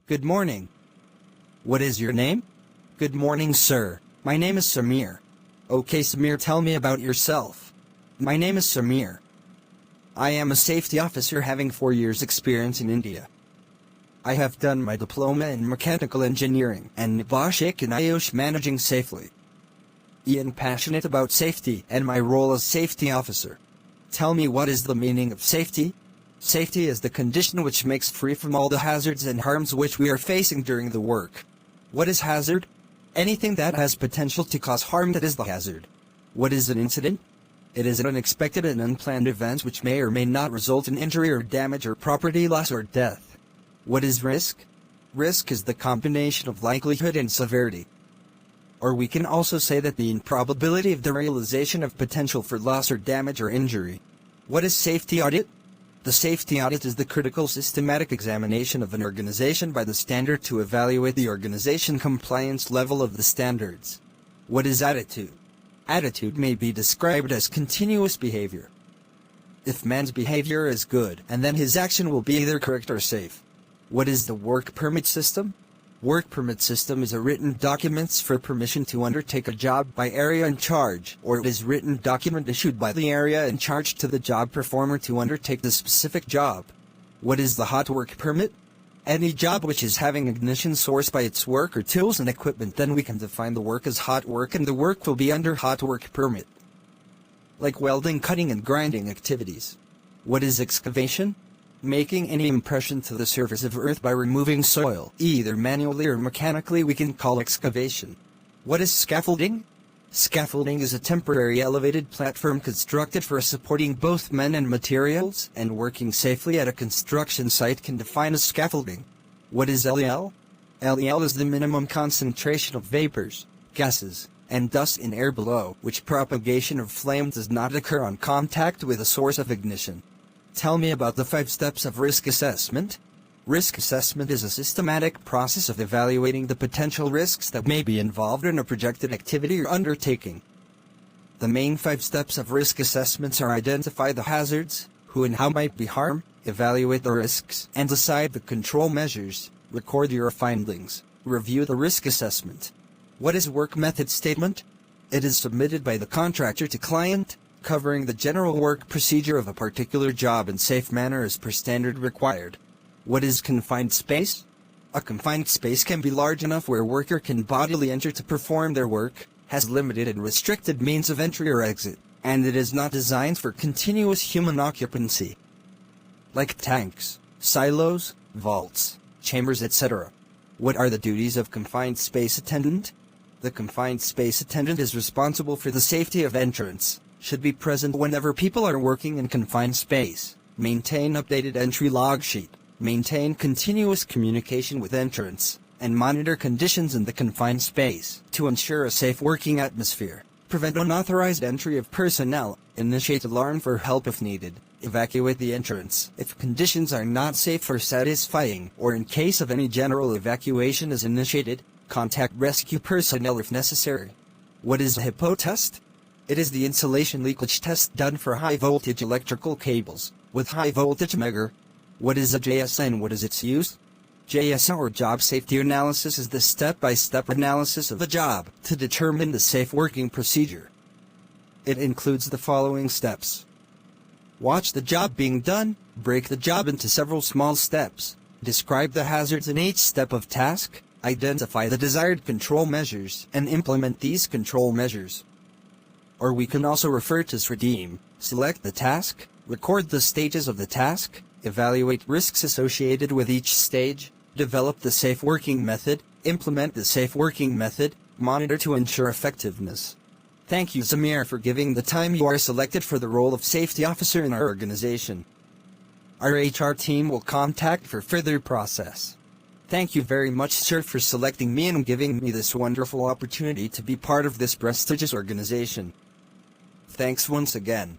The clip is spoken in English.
Good morning. What is your name? Good morning, sir. My name is Samir. Okay, Samir, tell me about yourself. My name is Samir. I am a safety officer having 4 years experience in India. I have done my diploma in mechanical engineering and Nibashik in Ayush managing safely. Ian passionate about safety and my role as safety officer. Tell me, what is the meaning of safety? Safety is the condition which makes free from all the hazards and harms which we are facing during the work. What is hazard? Anything that has potential to cause harm, that is the hazard. What is an incident? It is an unexpected and unplanned event which may or may not result in injury or damage or property loss or death. What is risk? Risk is the combination of likelihood and severity. Or we can also say that the improbability of the realization of potential for loss or damage or injury. What is safety audit? The safety audit is the critical systematic examination of an organization by the standard to evaluate the organization compliance level of the standards. What is attitude? Attitude may be described as continuous behavior. If man's behavior is good, and then his action will be either correct or safe. What is the work permit system? Work permit system is a written document for permission to undertake a job by area in charge, or it is written document issued by the area in charge to the job performer to undertake the specific job. What is the hot work permit? Any job which is having ignition source by its work or tools and equipment, then we can define the work as hot work and the work will be under hot work permit. Like welding, cutting and grinding activities. What is excavation? Making any impression to the surface of earth by removing soil, either manually or mechanically, we can call excavation. What is scaffolding? Scaffolding is a temporary elevated platform constructed for supporting both men and materials, and working safely at a construction site can define as scaffolding. What is LEL? LEL is the minimum concentration of vapors, gases, and dust in air below which propagation of flame does not occur on contact with a source of ignition. Tell me about the 5 steps of risk assessment. Risk assessment is a systematic process of evaluating the potential risks that may be involved in a projected activity or undertaking. The main 5 steps of risk assessments are: identify the hazards, who and how might be harmed, evaluate the risks, and decide the control measures, record your findings, review the risk assessment. What is work method statement? It is submitted by the contractor to client, covering the general work procedure of a particular job in safe manner as per standard required. What is confined space? A confined space can be large enough where worker can bodily enter to perform their work, has limited and restricted means of entry or exit, and it is not designed for continuous human occupancy. Like tanks, silos, vaults, chambers, etc. What are the duties of confined space attendant? The confined space attendant is responsible for the safety of entrance, should be present whenever people are working in confined space, maintain updated entry log sheet, maintain continuous communication with entrance, and monitor conditions in the confined space to ensure a safe working atmosphere, prevent unauthorized entry of personnel, initiate alarm for help if needed, evacuate the entrance if conditions are not safe or satisfying, or in case of any general evacuation is initiated, contact rescue personnel if necessary. What is a HIPPO test? It is the insulation leakage test done for high-voltage electrical cables, with high-voltage measure. What is a JSA? What is its use? JSA, or Job Safety Analysis, is the step-by-step analysis of a job to determine the safe working procedure. It includes the following steps. Watch the job being done, break the job into several small steps, describe the hazards in each step of task, identify the desired control measures, and implement these control measures. Or we can also refer to SREDEEM, select the task, record the stages of the task, evaluate risks associated with each stage, develop the safe working method, implement the safe working method, monitor to ensure effectiveness. Thank you, Samir, for giving the time. You are selected for the role of safety officer in our organization. Our HR team will contact for further process. Thank you very much, sir, for selecting me and giving me this wonderful opportunity to be part of this prestigious organization. Thanks once again.